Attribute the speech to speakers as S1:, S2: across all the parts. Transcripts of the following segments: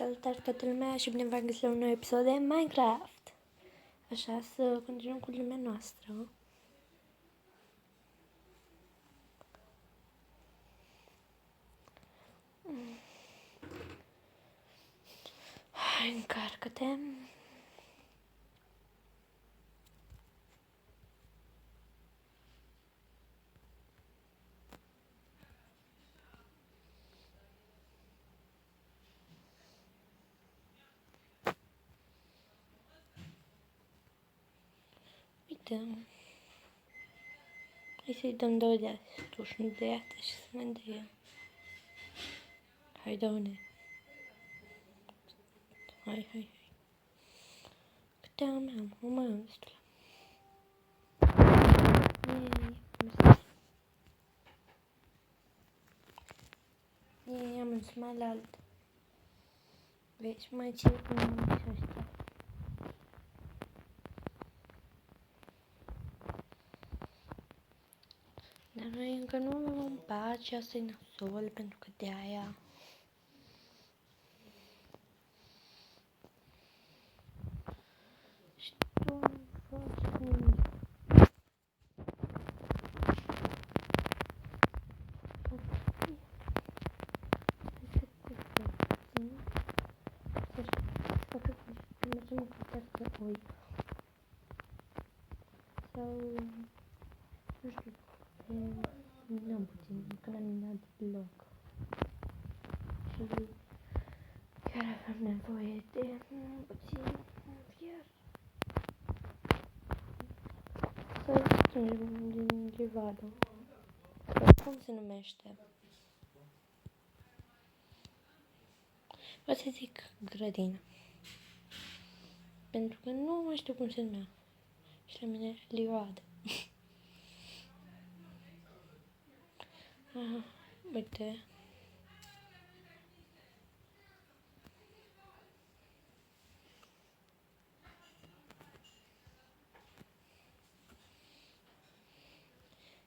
S1: Salutare toată lumea și bine v-am găsit la un nou episod de Minecraft. Așa, să continuăm cu lumea noastră. Hai, încarcă-te. Uite. Hai să-i dăm 2 de astea, și nu de asta și să ne dea. Hai, dă-ne. Hai. Câte am? Nu mai am destul. Ei, am însă mai la alt. Vezi, mai țin cu mine și ăsta. Dar noi încă nu avem pace, asta e nasol, pentru că de aia. Și tu nu faci nimic. Oi. Sau, nu știu, n-am puțin, că n-am minat deloc. Și chiar aveam nevoie de puțin fier. Să strângem din livadă. Cum se numește? O să zic grădină. Pentru că nu mai știu cum se numea. Și la mine livadă. Aha, uite.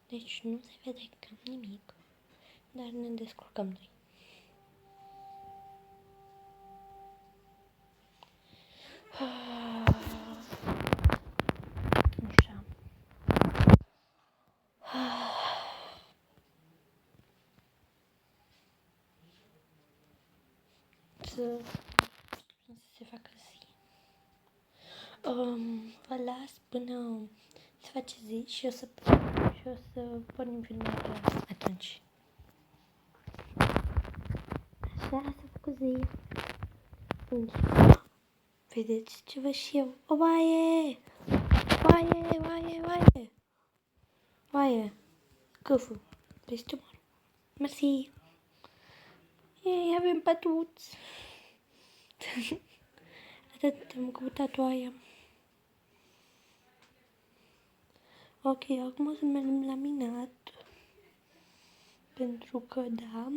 S1: Deci nu se vede cam nimic, dar ne descurcăm noi. Așa. Să se facă zi. Vă las până se face zi și o să pornim filmarea atunci. Așa, s-a făcut zi. Atunci, vedeți ce văd și eu? O baie! Baie! Câful. Peste umăr. Mersi! Ei, avem pătuți! Atât am căutat oaia. Ok, acum o să mergem la minat. Pentru că, da,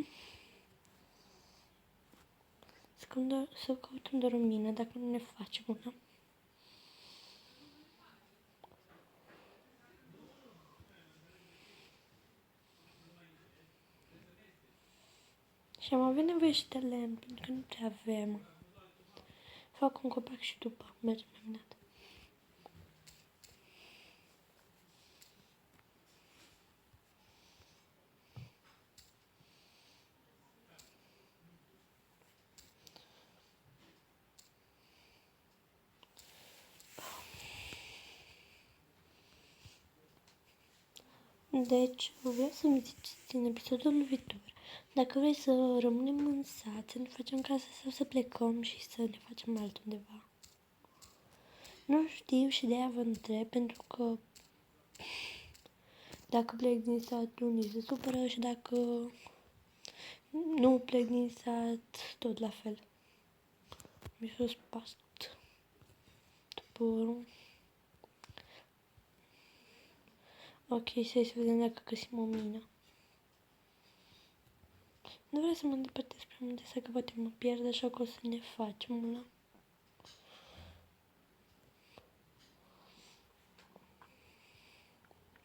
S1: să căutăm doar o mină, dacă nu ne facem una. Și am avut nevoie și de lemn, pentru că nu prea avem. Fac un copac și după mergem la minat. Deci, vreau să-mi ziceți în episodul viitor dacă vrei să rămânem în sat, să ne facem casă sau să plecăm și să ne facem altundeva. Nu știu și de-aia vă întreb, pentru că dacă plec din sat, unii se supără și dacă nu plec din sat, tot la fel. Mi s-a spart. După... Ok, să vedem dacă găsim o mină. Nu vreau să mă îndepărtez prea mult de asta, că poate mă pierd, așa că o să ne facem una.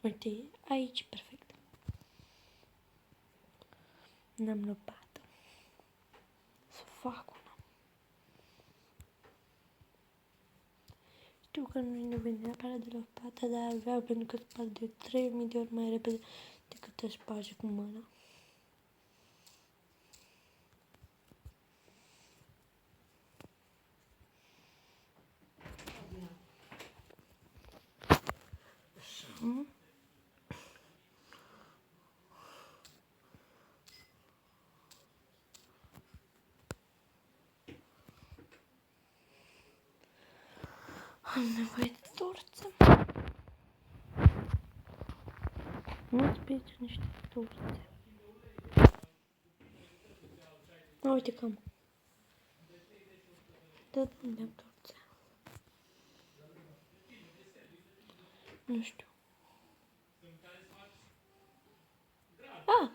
S1: Uite, aici, perfect. N-am lopată. Să fac una. știu că nu e nevoie neapărat de lopată, dar vreau pentru că sparg de 3000 de ori mai repede decât te sparge cu mâna. Așa. Am nevoie de torță. Nu-ți piece niște torțe. Uite că am. Da, unde am torțe? Nu știu. Ah!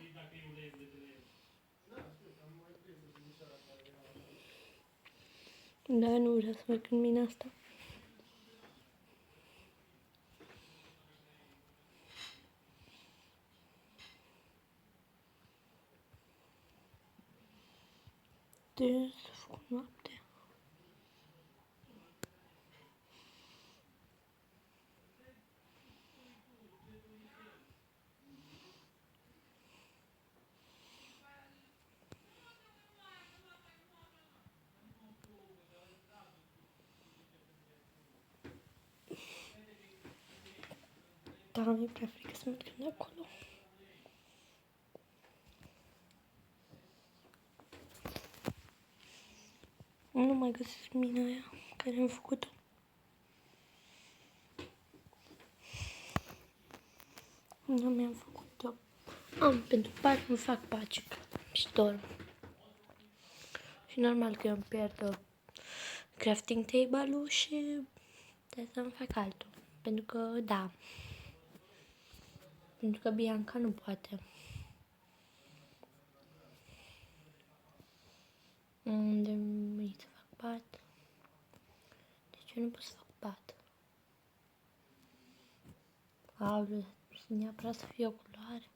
S1: Da, nu vreau să merg în mina asta. Deci s-a făcut noapte. Dar mi-e prea frică să merg de acolo. Nu mai găsesc mina aia care am făcut-o. Nu mi-am făcut-o. Pentru pac îmi fac pacic și dorm. Și normal că eu îmi pierd crafting table-ul și trebuie să-mi fac altul. Pentru că, da. Pentru că Bianca nu poate. Unde îi să fac pat? Deci eu nu pot să fac pat. Aoleu, neapărat să fie o culoare.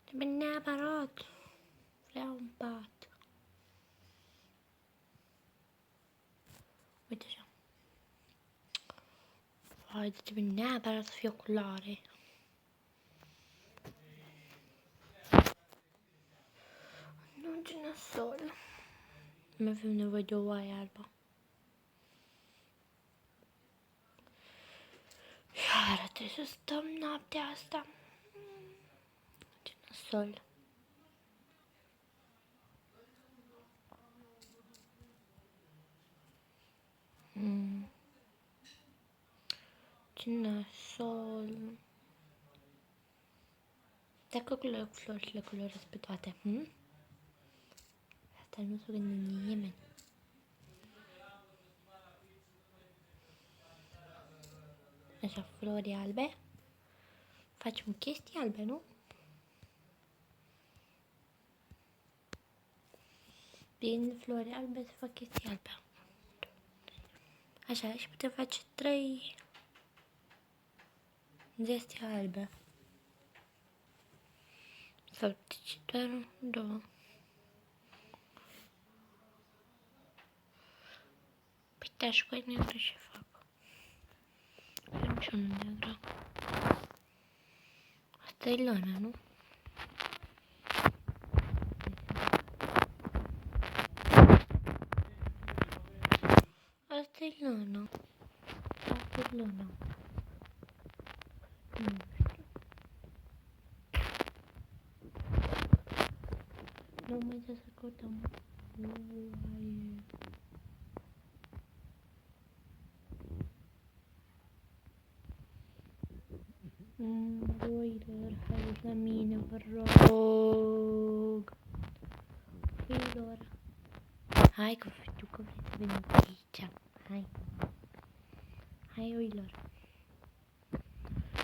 S1: Trebuie neapărat. Vreau un pat. Uite așa. Hai, trebuie neapărat să fie o culoare. Nu, ce nasol. Nu avem nevoie de o oaie albă. Iar trebuie să stăm noaptea asta. Ce nasol. Ce nasol. Dacă florile colorez pe toate. Asta nu s-o gândi nimeni. Așa, flori albe. Facem chestii albe, nu? Din flori albe se fac chestii albe. Așa, și putem face 3 zestii albe. Sau doar 2. Păi da, și cu negră ce fac? Eu nici unul negră. Asta e lana, nu? Asta e lana. Asta e lana. Nu știu. Nu mai trebuie să căutăm. Broiler, haideți la mine, vă rog. Broiler. Hai că știu că vreți să venim aici. Hai. Hai, oilor.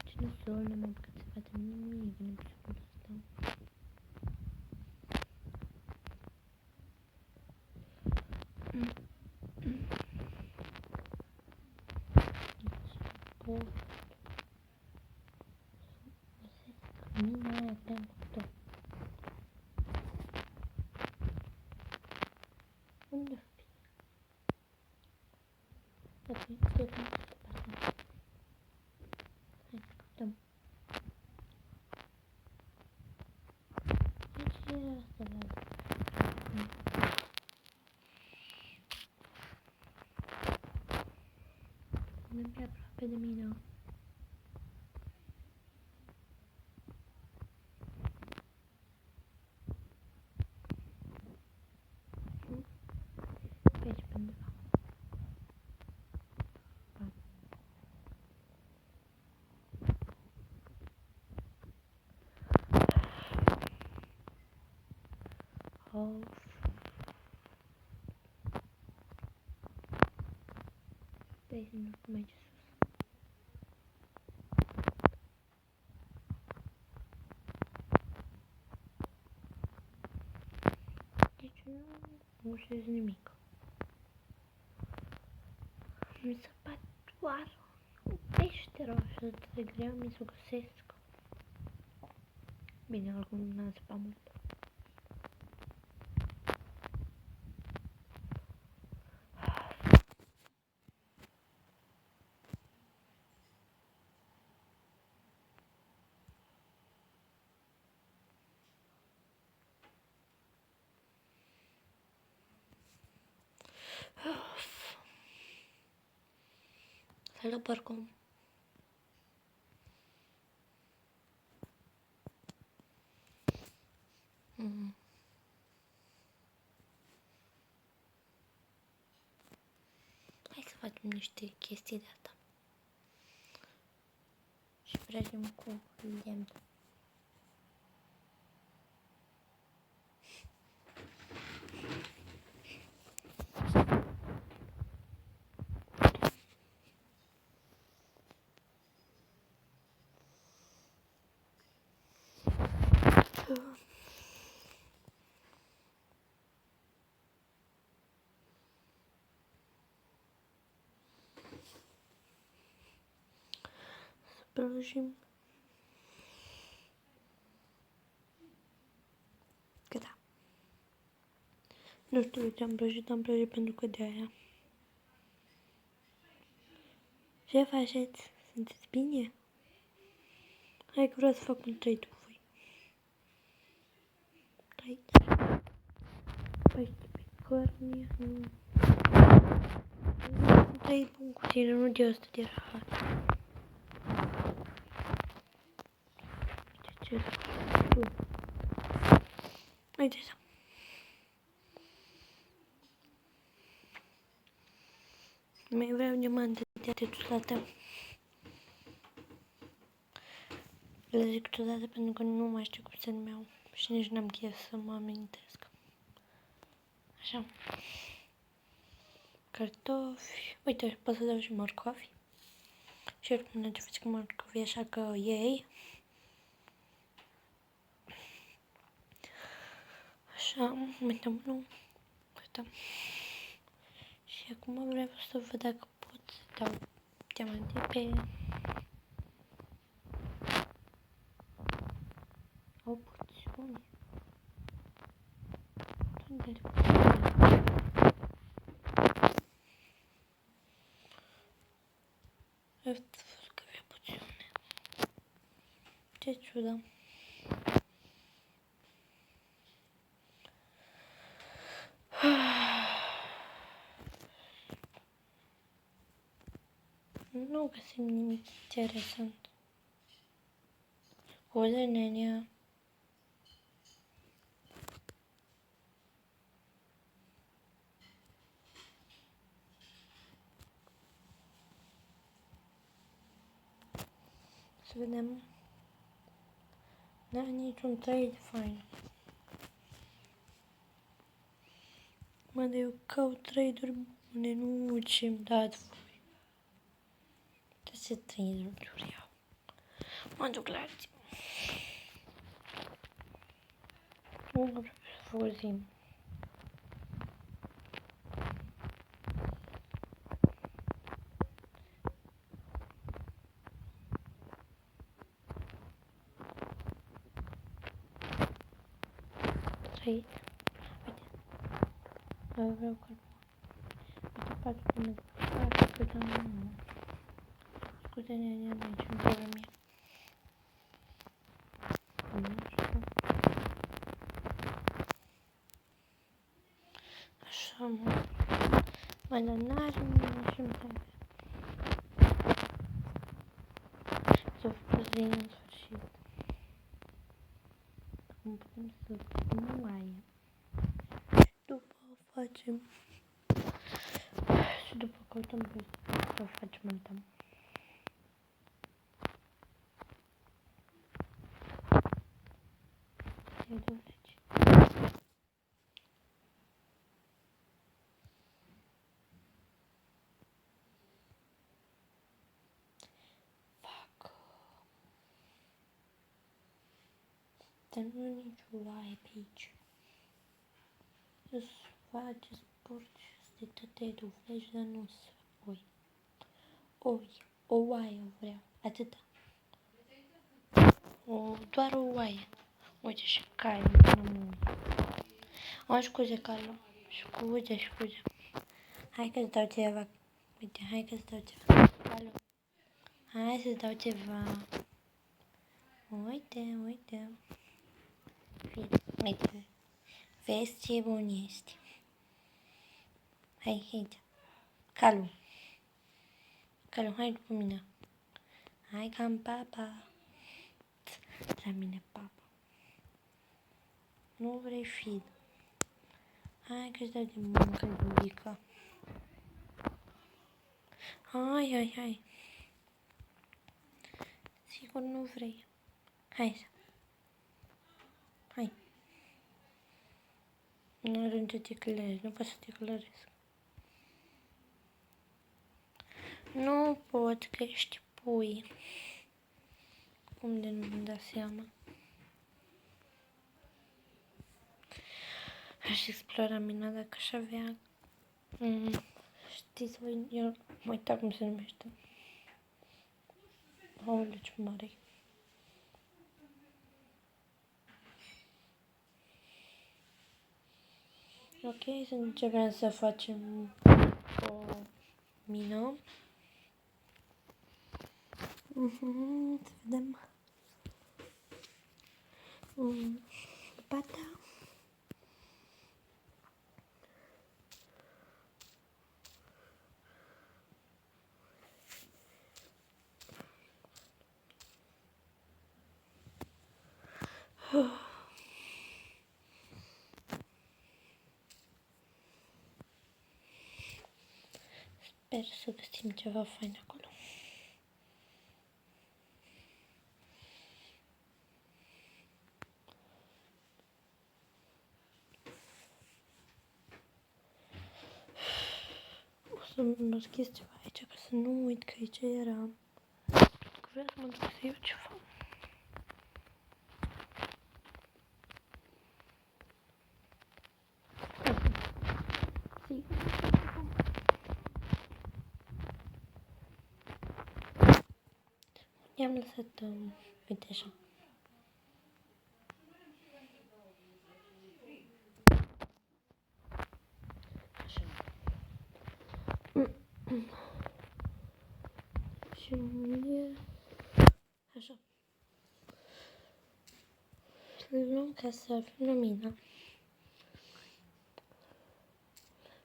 S1: Ce nu sol, nu m-am bucat să facem nimic în episodul ăsta. Mina aia te-am făcut-o. Unde fi? Cred că hai să căutăm. Ce era asta la nu mi-e aproape de mine. Pe aici pe undeva. Of. Stai să nu mai ce sus. Deci nu găsesc nimic. Mi se pare doar un pește roșu de greu mi să o găsesc. Bine, oricum n-am săpat mult. Salut, oricum. Hai să facem niște chestii de asta. Și prăjim cu lemn. Să prăjim. Gata. Nu știu de ce am prăjit pentru că de aia. Ce faceți? Sunteți bine? Hai că vreau să fac un trade cu voi. Trade. Pește pe carne. Un trade bun cu tine, nu de asta de rahat. Uite ce tu. Uite așa. Mai vreau diamante de atât. Le zic câteodată pentru că nu mai știu cum să numeau și nici n-am chef să mă amintesc. Așa. Cartofi. Uite, pot să dau și morcovi. Și oricum ne faci cu morcovi, așa că ei. Așa, uităm, nu. Uităm. Și acum vreau să văd dacă pot să dau diamante pe... O porțiune. Unde le porțiune? Asta că avea porțiune. Ce ciudă. Nu găsim nimic interesant. Scuze, nenia. Să vedem. N-are niciun trade fain. Mă, dar eu caut trade-uri bune, nu ce-mi dat voi. De ce trade-uri iau? Mă duc la alții. Nu vreau să folosim. Trade. Uite. Vreau că... Uite, 4 minute. Scuze, nu. Scuze, nu am niciun problemă. Nu știu. Așa, mă. Mă, dar n-are niciun tare. Să făzi în sfârșit. Acum putem să facem oaie. Și după facem... Și după căutăm pe să facem alta. E de vreci. Fac... Dar nu e nicio oaie pe aici. Să face sport și să te duvlești, dar nu să oi. Oi. O oaie vreau. Atâta. Doar o oaie. Uite și Carlo, nu. O, scuze, Carlo. Scuze. Hai că-ți dau ceva. Uite, hai că-ți dau ceva. Carlo. Hai să-ți dau ceva. Uite. Uite. Vezi ce bun este. Hai. Carlo, hai după mine. Hai cam papa. La mine, papa. Nu vrei fi. Hai că-ți dau de muncă, Iulica. Hai. Sigur nu vrei. Hai. Nu ajunge să te călărești, nu pot să te călăresc. Nu pot, că ești pui. Cum de nu-mi da seama? Aș explora mina dacă aș avea... Știți voi, eu mă uitat cum se numește. Aoleu, ce mare. Ok, să începem să facem o mină. Să vedem. Pata. Sper să găsim ceva fain acolo. O să-mi deschis ceva aici, ca să nu uit că aici era. Că vreau să mă duc să iau ceva. I-am lăsat, uite așa. Așa. Și mie... Așa. Să-l luăm ca să avem lumina.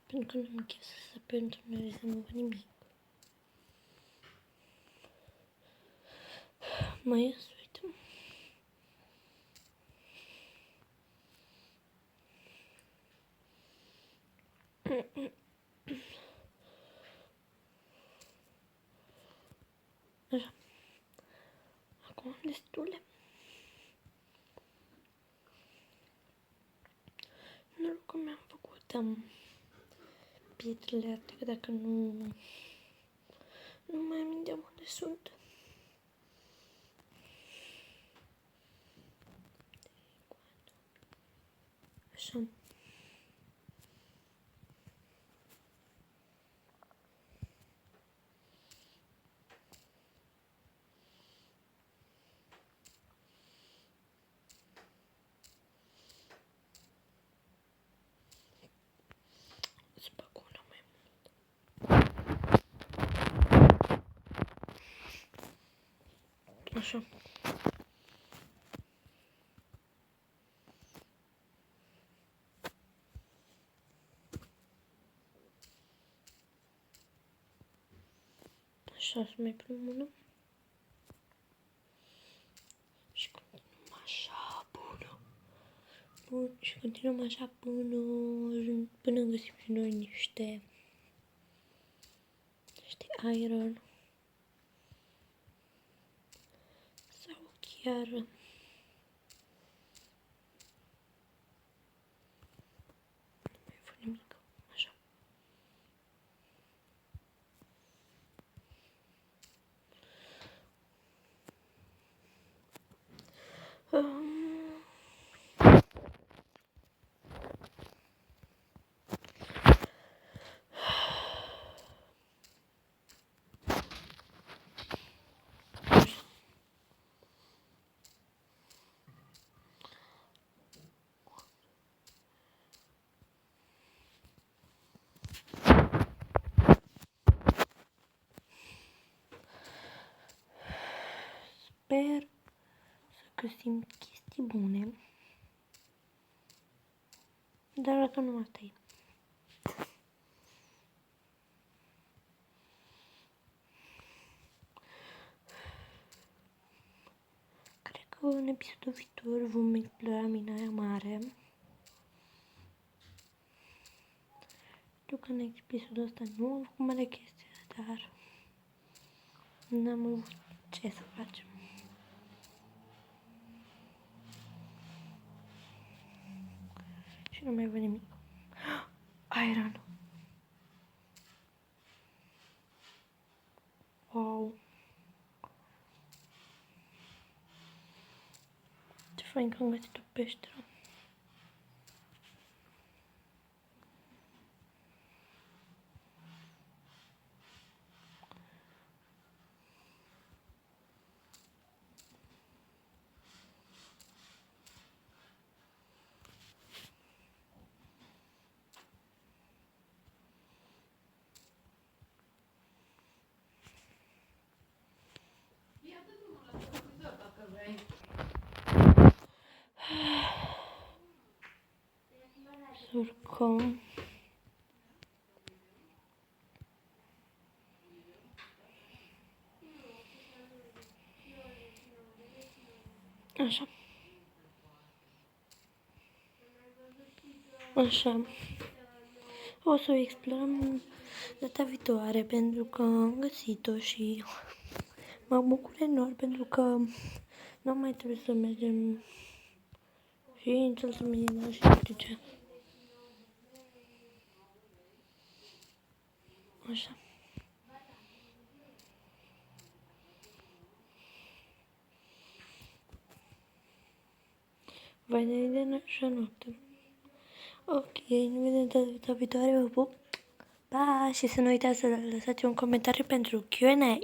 S1: Pentru că nu-mi chef să pentru noi să nu văd nimic. Mai ies, uite. Așa. Acum am destule. Noroc că mi-am făcut pietrele astea, că dacă nu mai aminteam unde sunt. Așa. Să bag una mai mult. Așa. Așa, să mai punem una. Și continuăm așa până. Și continuăm așa până găsim și noi niște iron. Sau chiar nu mai fac nimic. Așa. Sper să găsim chestii bune. Dar dacă nu, asta e. Cred că în episodul viitor vom explora mina aia mare. Știu că în episodul ăsta nu am făcut mare chestie, dar n-am avut ce să facem. Și nu mai văd nimic. Iron. Wow. Ce fain că am găsit o peșteră. Surcăm. Așa. Așa. O să o explorăm data viitoare pentru că am găsit-o și mă bucur enorm pentru că nu mai trebuie să mergem și în cealaltă mină și nu știu ce. Așa. Vai de idee așa noapte. Ok, ne vedem data viitoare, vă pup. Pa! Și să nu uitați să lăsați un comentariu pentru Q&A.